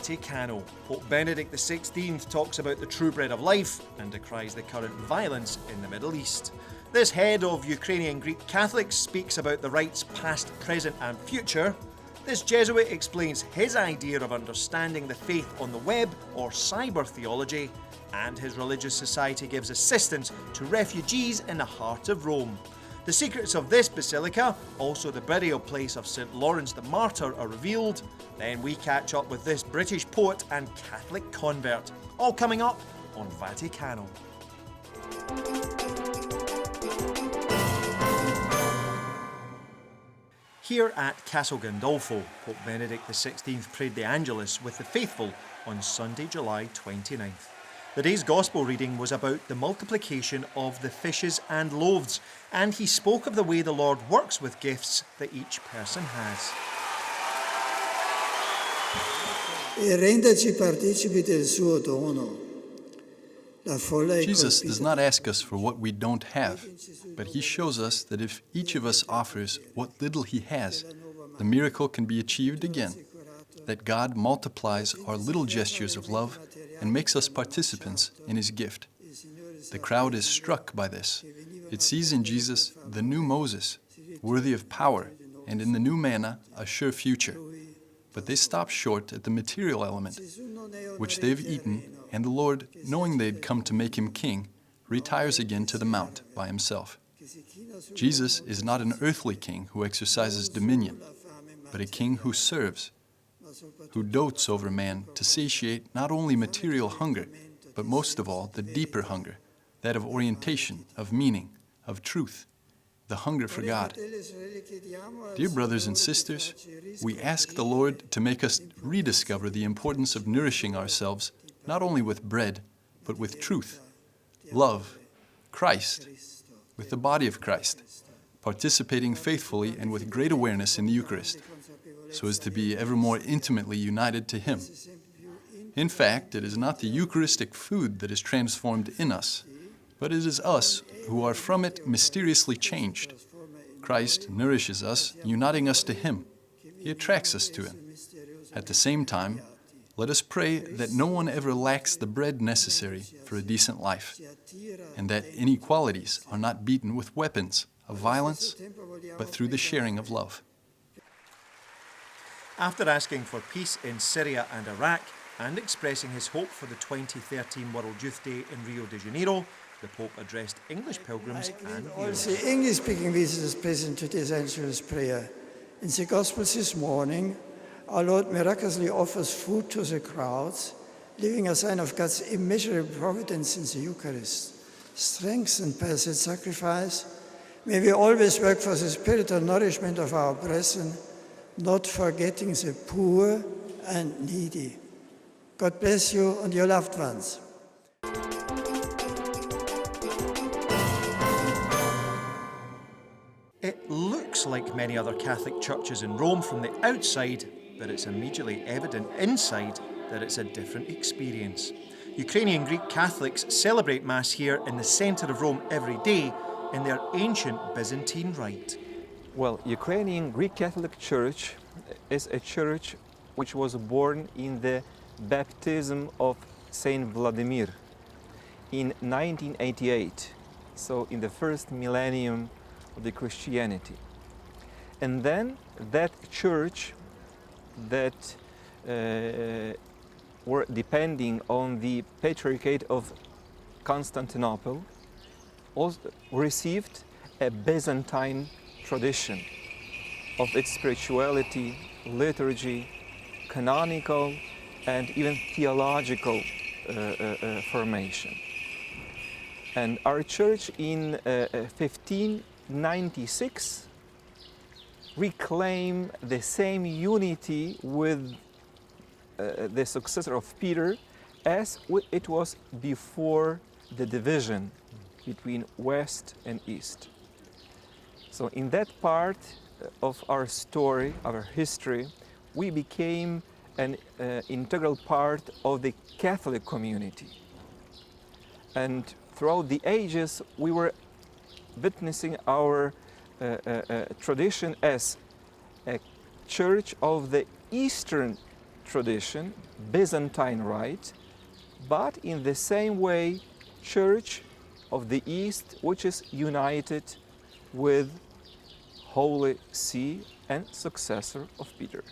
Vaticano. Pope Benedict XVI talks about the true bread of life and decries the current violence in the Middle East. This head of Ukrainian Greek Catholics speaks about the Rite's past, present and future. This Jesuit explains his idea of understanding the faith on the web, or cyber-theology, and his religious society gives assistance to refugees in the heart of Rome. The secrets of this basilica, also the burial place of St. Lawrence the Martyr, are revealed. Then we catch up with this British poet and Catholic convert. All coming up on Vaticano. Here at Castle Gandolfo, Pope Benedict XVI prayed the Angelus with the faithful on Sunday, July 29th. The day's Gospel reading was about the multiplication of the fishes and loaves, and he spoke of the way the Lord works with gifts that each person has. Jesus does not ask us for what we don't have, but he shows us that if each of us offers what little he has, the miracle can be achieved again, that God multiplies our little gestures of love and makes us participants in his gift. The crowd is struck by this. It sees in Jesus the new Moses, worthy of power, and in the new manna a sure future. But they stop short at the material element, which they've eaten, and the Lord, knowing they'd come to make him king, retires again to the mount by himself. Jesus is not an earthly king who exercises dominion, but a king who serves, who dotes over man to satiate not only material hunger, but most of all the deeper hunger, that of orientation, of meaning, of truth, the hunger for God. Dear brothers and sisters, we ask the Lord to make us rediscover the importance of nourishing ourselves not only with bread, but with truth, love, Christ, with the body of Christ, participating faithfully and with great awareness in the Eucharist, so as to be ever more intimately united to him. In fact, it is not the Eucharistic food that is transformed in us, but it is us who are from it mysteriously changed. Christ nourishes us, uniting us to him. He attracts us to him. At the same time, let us pray that no one ever lacks the bread necessary for a decent life, and that inequalities are not beaten with weapons of violence, but through the sharing of love. After asking for peace in Syria and Iraq and expressing his hope for the 2013 World Youth Day in Rio de Janeiro, the Pope addressed English pilgrims and all the English-speaking visitors present to this Angelus prayer. In the Gospels this morning, our Lord miraculously offers food to the crowds, leaving a sign of God's immeasurable providence in the Eucharist. Strengthened by that sacrifice, may we always work for the spiritual nourishment of our brethren, not forgetting the poor and needy. God bless you and your loved ones. It looks like many other Catholic churches in Rome from the outside, but it's immediately evident inside that it's a different experience. Ukrainian Greek Catholics celebrate Mass here in the centre of Rome every day in their ancient Byzantine rite. Well, Ukrainian Greek Catholic Church is a church which was born in the baptism of Saint Vladimir in 1988, so in the first millennium of the Christianity. And then that church that were depending on the Patriarchate of Constantinople also received a Byzantine tradition of its spirituality, liturgy, canonical, and even theological formation. And our church in 1596 reclaimed the same unity with the successor of Peter as it was before the division between West and East. So in that part of our story, our history, we became an integral part of the Catholic community. And throughout the ages, we were witnessing our tradition as a church of the Eastern tradition, Byzantine Rite, but in the same way, Church of the East, which is united with Holy See and successor of Peter.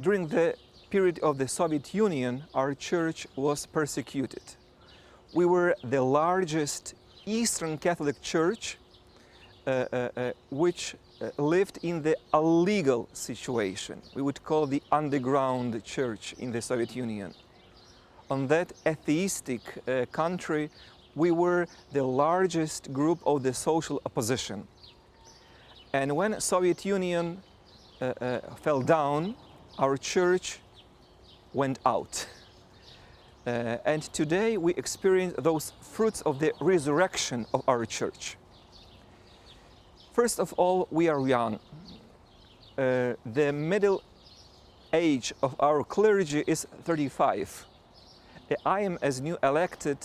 During the period of the Soviet Union, our church was persecuted. We were the largest Eastern Catholic Church which lived in the illegal situation. We would call the underground church in the Soviet Union. On that atheistic country, we were the largest group of the social opposition. And when Soviet Union fell down, our church went out. And today we experience those fruits of the resurrection of our church. First of all, we are young. The middle age of our clergy is 35. I am, as new elected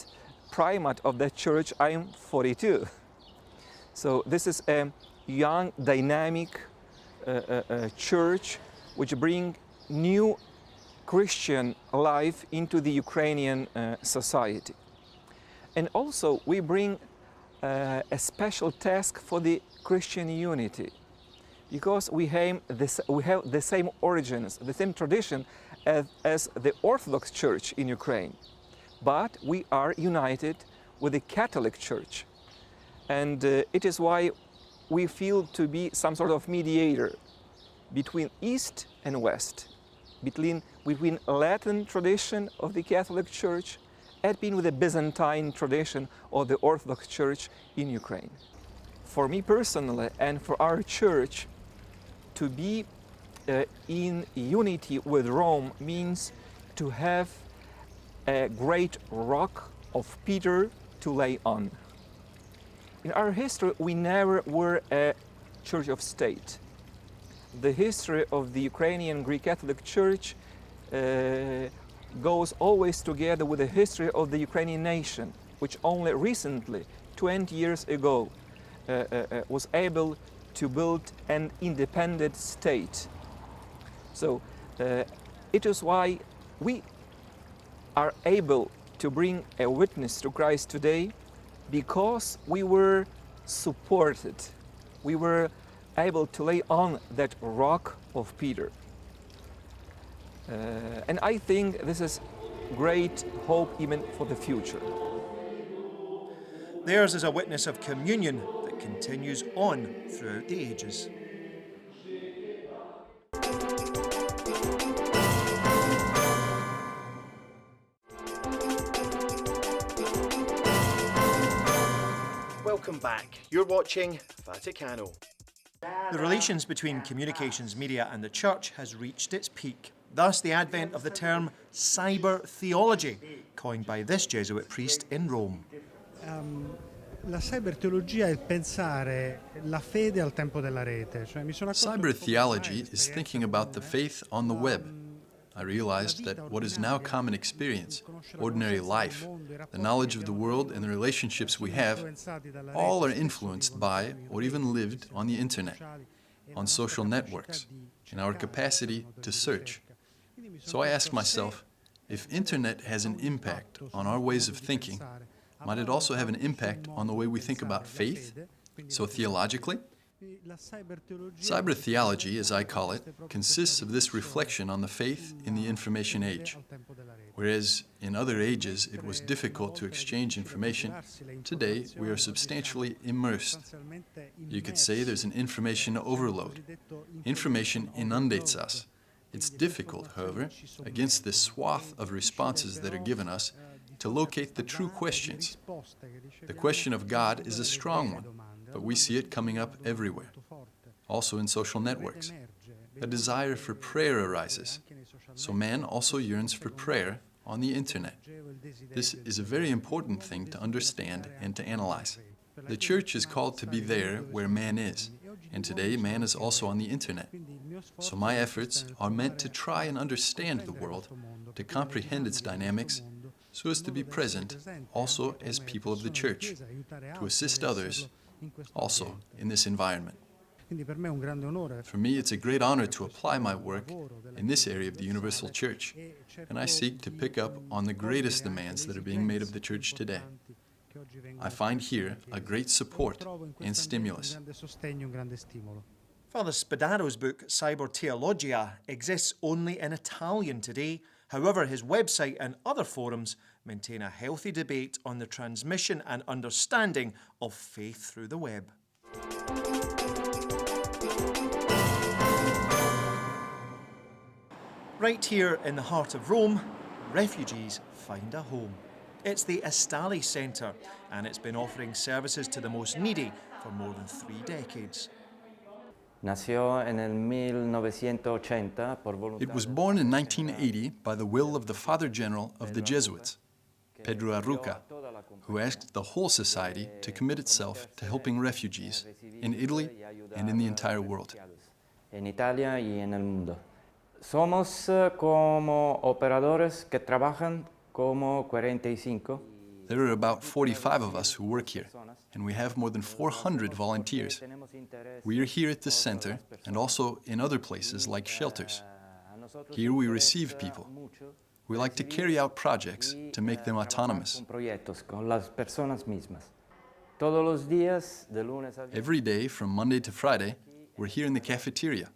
primate of that church, I am 42. So this is a young, dynamic church which brings new Christian life into the Ukrainian society. And also we bring a special task for the Christian unity, because we have the same origins, the same tradition as the Orthodox Church in Ukraine, but we are united with the Catholic Church. And it is why we feel to be some sort of mediator between East and West, between Latin tradition of the Catholic Church and with the Byzantine tradition of the Orthodox Church in Ukraine. For me personally and for our church, to be in unity with Rome means to have a great rock of Peter to lay on. In our history, we never were a church of state. The history of the Ukrainian Greek Catholic Church goes always together with the history of the Ukrainian nation, which only recently, 20 years ago, was able to build an independent state. So it is why we are able to bring a witness to Christ today, because we were supported. We were able to lay on that rock of Peter. And I think this is great hope even for the future. Theirs is a witness of communion that continues on throughout the ages. Welcome back. You're watching Vaticano. The relations between communications media and the Church has reached its peak. Thus the advent of the term cyber-theology, coined by this Jesuit priest in Rome. La cyber-teologia è pensare la fede al tempo della rete. Cyber-theology is thinking about the faith on the web. I realized that what is now common experience, ordinary life, the knowledge of the world and the relationships we have, all are influenced by or even lived on the internet, on social networks, in our capacity to search. So I asked myself, if internet has an impact on our ways of thinking, might it also have an impact on the way we think about faith? So theologically? Cyber-theology, as I call it, consists of this reflection on the faith in the information age. Whereas in other ages it was difficult to exchange information, today we are substantially immersed. You could say there's an information overload. Information inundates us. It's difficult, however, against this swath of responses that are given us, to locate the true questions. The question of God is a strong one, but we see it coming up everywhere, also in social networks. A desire for prayer arises, so man also yearns for prayer on the internet. This is a very important thing to understand and to analyze. The Church is called to be there where man is, and today man is also on the internet. So my efforts are meant to try and understand the world, to comprehend its dynamics, so as to be present also as people of the Church, to assist others also in this environment. Quindi per me è un grande onore. For me, it's a great honor to apply my work in this area of the Universal Church, and I seek to pick up on the greatest demands that are being made of the Church today. I find here a great support and stimulus. Father Spadaro's book, Cyber-theology, exists only in Italian today. However, his website and other forums maintain a healthy debate on the transmission and understanding of faith through the web. Right here in the heart of Rome, refugees find a home. It's the Astalli Centre, and it's been offering services to the most needy for more than 3 decades. Nació en el 1980 por voluntad. It was born in 1980 by the will of the Father General of the Jesuits, Pedro Arruca, who asked the whole society to commit itself to helping refugees in Italy and in the entire world. En Italia y en el mundo. Somos como operadores que trabajan como 45. There are about 45 of us who work here, and we have more than 400 volunteers. We are here at this center and also in other places like shelters. Here we receive people. We like to carry out projects to make them autonomous. Every day from Monday to Friday, we're here in the cafeteria,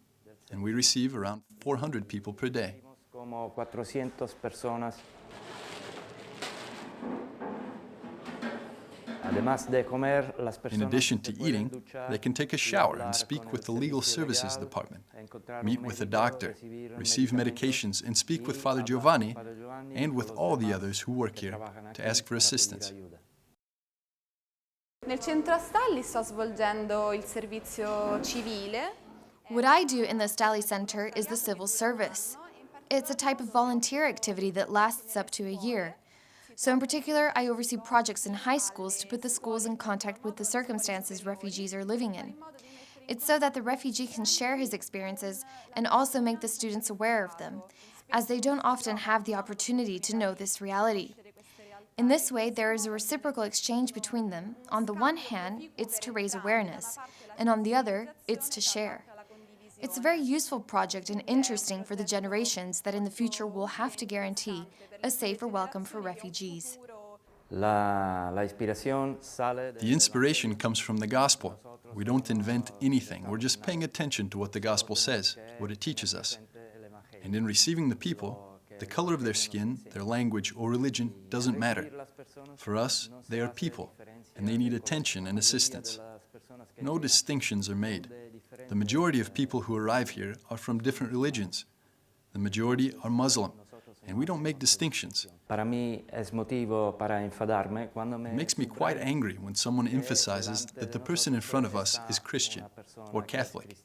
and we receive around 400 people per day. In addition to eating, they can take a shower and speak with the legal services department, meet with a doctor, receive medications, and speak with Father Giovanni and with all the others who work here to ask for assistance. Nel centro Astalli sto svolgendo il servizio civile. What I do in the Astalli Center is the civil service. It's a type of volunteer activity that lasts up to a year. So in particular, I oversee projects in high schools to put the schools in contact with the circumstances refugees are living in. It's so that the refugee can share his experiences and also make the students aware of them, as they don't often have the opportunity to know this reality. In this way, there is a reciprocal exchange between them. On the one hand, it's to raise awareness, and on the other, it's to share. It's a very useful project and interesting for the generations that in the future will have to guarantee a safer welcome for refugees. La inspiración sale The inspiration comes from the Gospel. We don't invent anything. We're just paying attention to what the Gospel says, what it teaches us. And in receiving the people, the color of their skin, their language, or religion doesn't matter. For us, they are people, and they need attention and assistance. No distinctions are made. The majority of people who arrive here are from different religions. The majority are Muslim, and we don't make distinctions. Para mí es motivo para enfadarme cuando It makes me quite angry when someone emphasizes that the person in front of us is Christian or Catholic.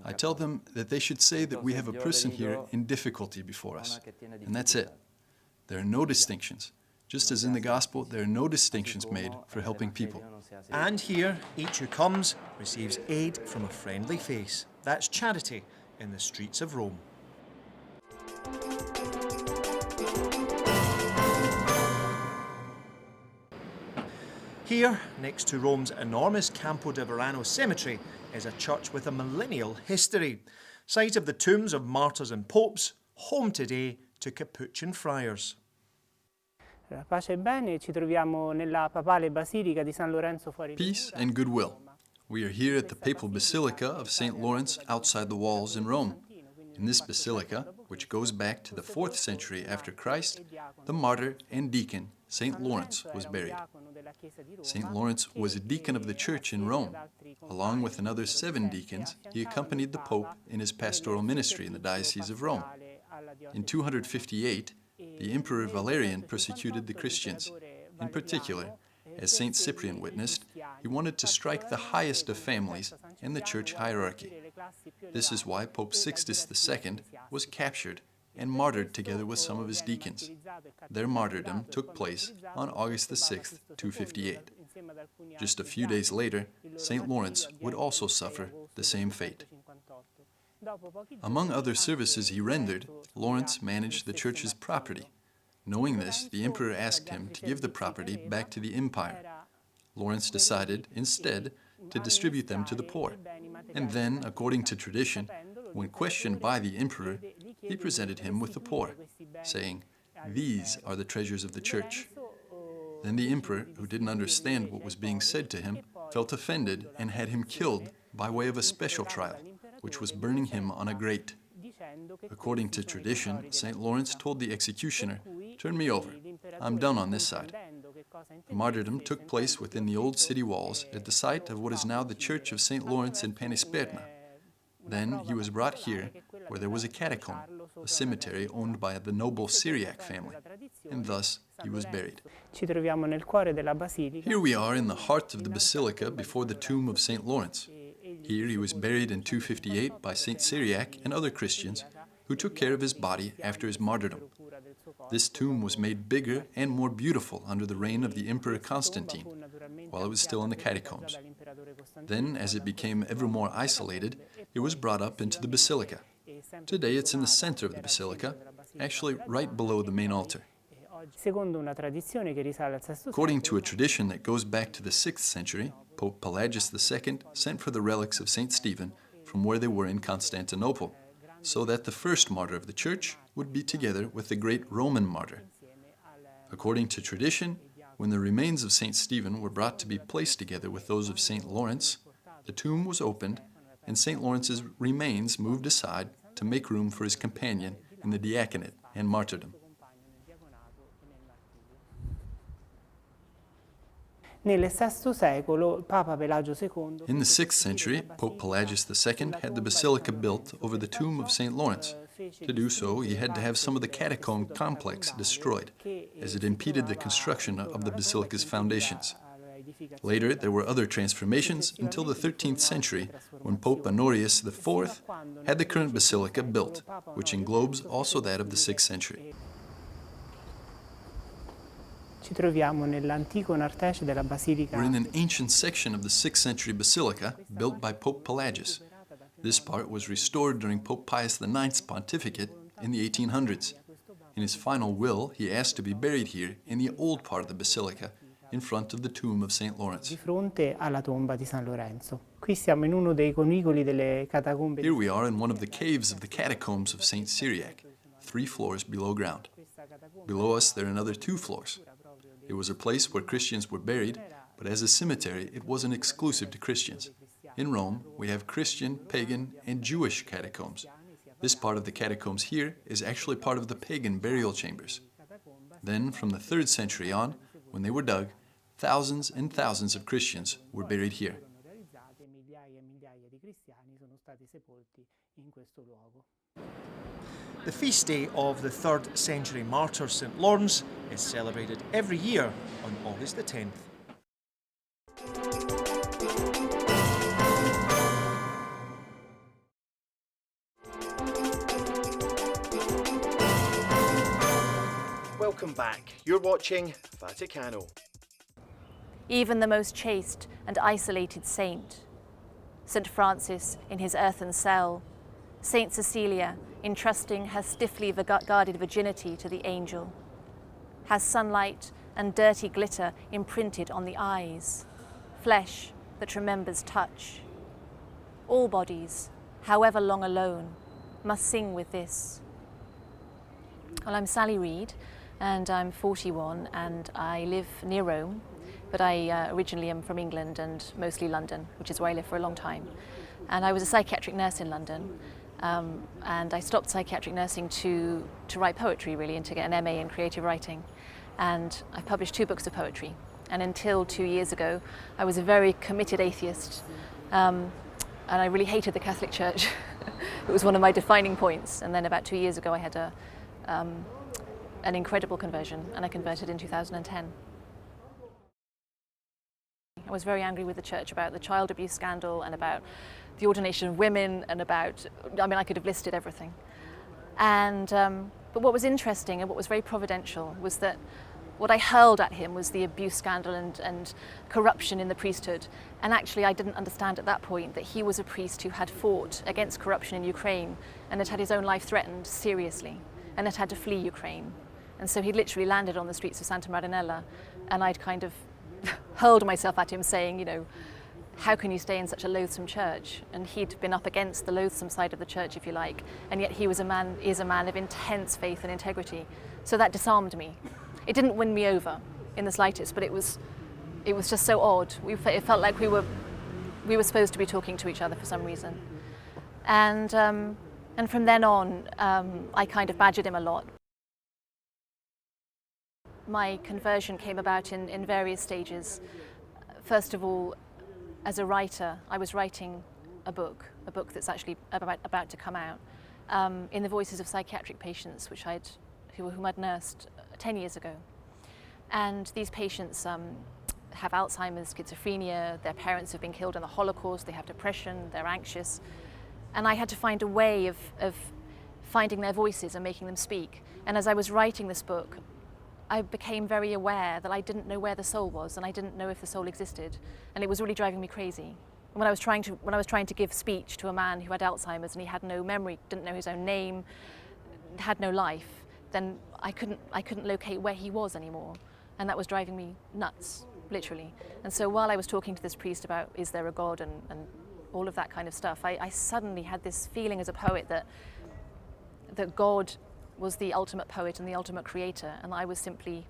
I tell them that they should say that we have a person here in difficulty before us, and that's it. There are no distinctions. Just as in the Gospel, there are no distinctions made for helping people. And here, each who comes receives aid from a friendly face. That's charity in the streets of Rome. Here, next to Rome's enormous Campo de Verano cemetery, is a church with a millennial history. Site of the tombs of martyrs and popes, home today to Capuchin friars. Pace e bene, ci troviamo nella papale Basilica di San Lorenzo fuori. Peace and goodwill. We are here at the Papal Basilica of St. Lawrence outside the walls in Rome. In this basilica, which goes back to the 4th century after Christ, the martyr and deacon St. Lawrence was buried. St. Lawrence was a deacon of the church in Rome. Along with another 7 deacons, he accompanied the Pope in his pastoral ministry in the Diocese of Rome. In 258, the Emperor Valerian persecuted the Christians. In particular, as St. Cyprian witnessed, he wanted to strike the highest of families in the church hierarchy. This is why Pope Sixtus II was captured and martyred together with some of his deacons. Their martyrdom took place on August 6, 258. Just a few days later, St. Lawrence would also suffer the same fate. Among other services he rendered, Lawrence managed the church's property. Knowing this, the emperor asked him to give the property back to the empire. Lawrence decided, instead, to distribute them to the poor. And then, according to tradition, when questioned by the emperor, he presented him with the poor, saying, "These are the treasures of the church." Then the emperor, who didn't understand what was being said to him, felt offended and had him killed by way of a special trial, which was burning him on a grate. According to tradition, St. Lawrence told the executioner, "Turn me over. I'm done on this side." The martyrdom took place within the old city walls at the site of what is now the Church of St. Lawrence in Panisperna. Then he was brought here, where there was a catacomb, a cemetery owned by the noble Syriac family, and thus he was buried. Here we are in the heart of the basilica before the tomb of St. Lawrence. Here he was buried in 258 by St. Syriac and other Christians who took care of his body after his martyrdom. This tomb was made bigger and more beautiful under the reign of the Emperor Constantine, while it was still in the catacombs. Then, as it became ever more isolated, it was brought up into the basilica. Today it's in the center of the basilica, actually right below the main altar. According to a tradition that goes back to the 6th century, Pope Pelagius II sent for the relics of St. Stephen from where they were in Constantinople, so that the first martyr of the church would be together with the great Roman martyr. According to tradition, when the remains of St. Stephen were brought to be placed together with those of St. Lawrence, the tomb was opened and St. Lawrence's remains moved aside to make room for his companion in the diaconate and martyrdom. In the 6th century, Pope Pelagius II had the basilica built over the tomb of St. Lawrence. To do so, he had to have some of the catacomb complex destroyed, as it impeded the construction of the basilica's foundations. Later, there were other transformations until the 13th century, when Pope Honorius IV had the current basilica built, which englobes also that of the 6th century. We're in an ancient section of the 6th century basilica built by Pope Pelagius. This part was restored during Pope Pius IX's pontificate in the 1800s. In his final will, he asked to be buried here in the old part of the basilica, in front of the tomb of St. Lawrence. Here we are in one of the caves of the catacombs of St. Syriac, 3 floors below ground. Below us there are another 2 floors. It was a place where Christians were buried, but as a cemetery it wasn't exclusive to Christians. In Rome, we have Christian, pagan, and Jewish catacombs. This part of the catacombs here is actually part of the pagan burial chambers. Then, from the 3rd century on, when they were dug, thousands and thousands of Christians were buried here. The feast day of the 3rd century martyr St. Lawrence is celebrated every year on August the 10th. Welcome back. You're watching Vaticano. Even the most chaste and isolated saint, St. Francis in his earthen cell, St. Cecilia entrusting her stiffly guarded virginity to the angel, has sunlight and dirty glitter imprinted on the eyes, flesh that remembers touch. All bodies, however long alone, must sing with this. Well, I'm Sally Reed, and I'm 41, and I live near Rome, but I originally am from England and mostly London, which is where I lived for a long time. And I was a psychiatric nurse in London, and I stopped psychiatric nursing to write poetry, really, and to get an MA in creative writing. And I've published 2 books of poetry. And until 2 years ago, I was a very committed atheist, and I really hated the Catholic Church. It was one of my defining points. And then about 2 years ago, I had an incredible conversion, and I converted in 2010. I was very angry with the church about the child abuse scandal and about the ordination of women and about, I could have listed everything. And but what was interesting and what was very providential was that what I hurled at him was the abuse scandal and corruption in the priesthood. And actually I didn't understand at that point that he was a priest who had fought against corruption in Ukraine and had had his own life threatened seriously and had had to flee Ukraine. And so he literally landed on the streets of Santa Marinella, and I'd kind of hurled myself at him saying, you know, how can you stay in such a loathsome church? And he'd been up against the loathsome side of the church, if you like, and yet he is a man of intense faith and integrity. So that disarmed me. It didn't win me over in the slightest, but it was just so odd. It felt like we were supposed to be talking to each other for some reason. And from then on, I kind of badgered him a lot. My conversion came about in various stages. First of all, as a writer, I was writing a book that's actually about to come out, in the voices of psychiatric patients whom I'd nursed 10 years ago. And these patients have Alzheimer's, schizophrenia, their parents have been killed in the Holocaust, they have depression, they're anxious. And I had to find a way of finding their voices and making them speak. And as I was writing this book, I became very aware that I didn't know where the soul was, and I didn't know if the soul existed, and it was really driving me crazy. When I was trying to give speech to a man who had Alzheimer's and he had no memory, didn't know his own name, had no life, then I couldn't locate where he was anymore, and that was driving me nuts, literally. And so while I was talking to this priest about is there a God and all of that kind of stuff, I suddenly had this feeling as a poet that God was the ultimate poet and the ultimate creator, and I was simply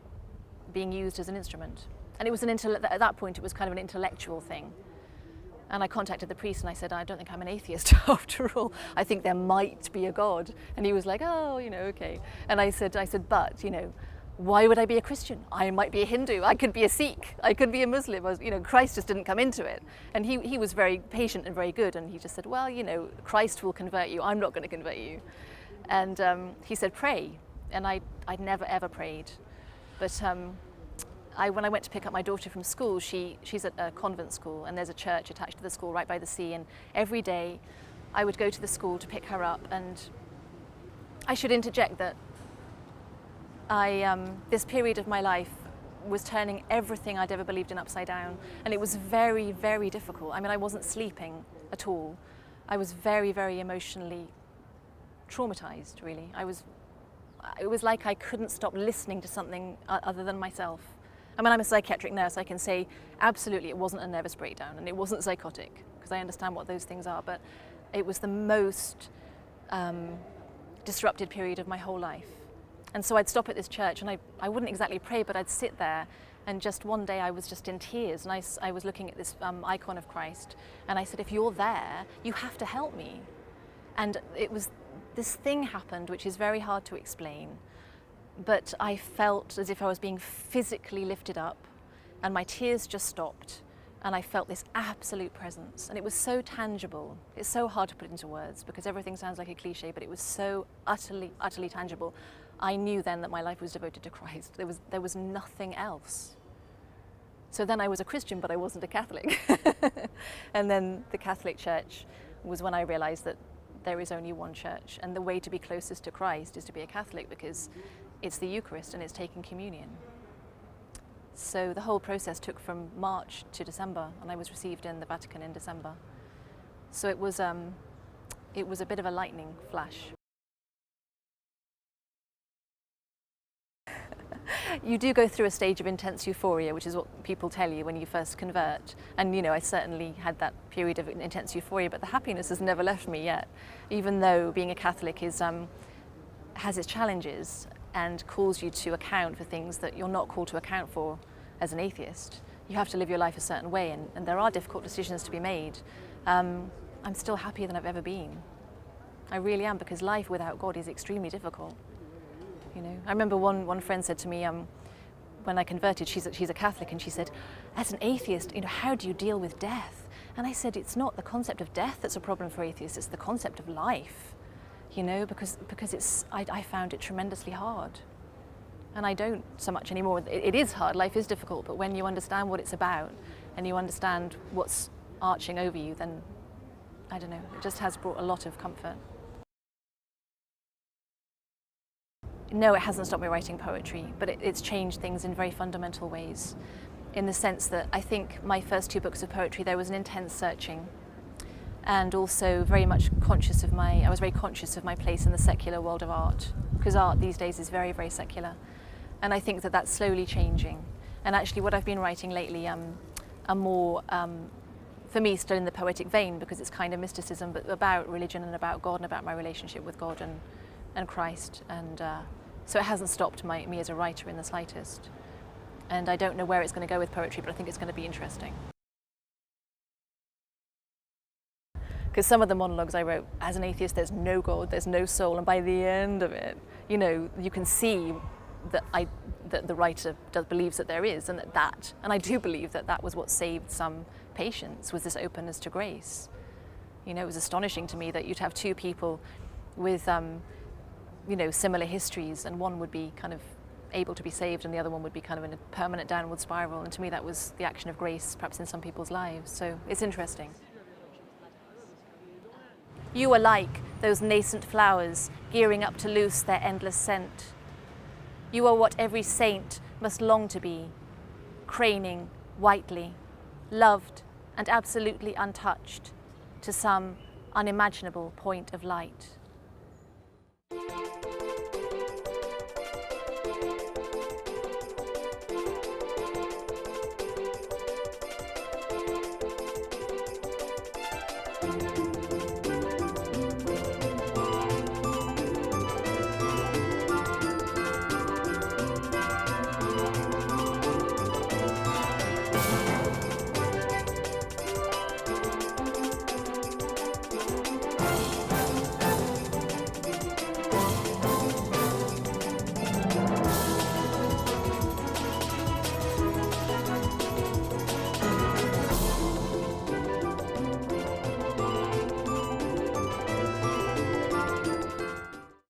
being used as an instrument. And it was at that point it was kind of an intellectual thing. And I contacted the priest and I said, I don't think I'm an atheist after all. I think there might be a God. And he was like, oh, you know, okay. And I said, but, you know, why would I be a Christian? I might be a Hindu. I could be a Sikh. I could be a Muslim. You know, Christ just didn't come into it. And he was very patient and very good. And he just said, well, you know, Christ will convert you. I'm not going to convert you. And he said, pray. And I'd never, ever prayed. But when I went to pick up my daughter from school, she's at a convent school, and there's a church attached to the school right by the sea. And every day I would go to the school to pick her up. And I should interject that this period of my life was turning everything I'd ever believed in upside down. And it was very, very difficult. I mean, I wasn't sleeping at all. I was very, very emotionally traumatized, really. It was like I couldn't stop listening to something other than myself. I mean, I'm a psychiatric nurse. I can say absolutely it wasn't a nervous breakdown and it wasn't psychotic, because I understand what those things are, but it was the most disrupted period of my whole life. And so I'd stop at this church and I wouldn't exactly pray, but I'd sit there, and just one day I was just in tears, and I was looking at this icon of Christ, and I said, if you're there, you have to help me. And this thing happened, which is very hard to explain, but I felt as if I was being physically lifted up, and my tears just stopped, and I felt this absolute presence, and it was so tangible. It's so hard to put into words because everything sounds like a cliche, but it was so utterly, utterly tangible. I knew then that my life was devoted to Christ. There was nothing else. So then I was a Christian, but I wasn't a Catholic. And then the Catholic Church was when I realized that there is only one church, and the way to be closest to Christ is to be a Catholic, because it's the Eucharist and it's taking communion. So the whole process took from March to December, and I was received in the Vatican in December. So it was a bit of a lightning flash. You do go through a stage of intense euphoria, which is what people tell you when you first convert. And you know, I certainly had that period of intense euphoria, but the happiness has never left me yet. Even though being a Catholic has its challenges and calls you to account for things that you're not called to account for as an atheist. You have to live your life a certain way, and there are difficult decisions to be made. I'm still happier than I've ever been. I really am, because life without God is extremely difficult. You know, I remember one friend said to me, when I converted, she's a Catholic, and she said, as an atheist, you know, how do you deal with death? And I said, it's not the concept of death that's a problem for atheists, it's the concept of life, you know, because I found it tremendously hard. And I don't so much anymore. It is hard, life is difficult, but when you understand what it's about and you understand what's arching over you, then, I don't know, it just has brought a lot of comfort. No, it hasn't stopped me writing poetry, but it's changed things in very fundamental ways. In the sense that I think my first two books of poetry, there was an intense searching. and also very much conscious of I was very conscious of my place in the secular world of art, because art these days is very, very secular. And I think that that's slowly changing. And actually what I've been writing lately are more, for me, still in the poetic vein, because it's kind of mysticism, but about religion and about God and about my relationship with God and Christ. And so it hasn't stopped me as a writer in the slightest. And I don't know where it's going to go with poetry, but I think it's going to be interesting. Because some of the monologues I wrote, as an atheist, there's no God, there's no soul, and by the end of it, you know, you can see that the writer believes that there is, and and I do believe that was what saved some patients, was this openness to grace. You know, it was astonishing to me that you'd have two people with, you know, similar histories, and one would be kind of able to be saved and the other one would be kind of in a permanent downward spiral, and to me that was the action of grace, perhaps in some people's lives, so it's interesting. You are like those nascent flowers gearing up to loose their endless scent. You are what every saint must long to be, craning whitely, loved and absolutely untouched to some unimaginable point of light.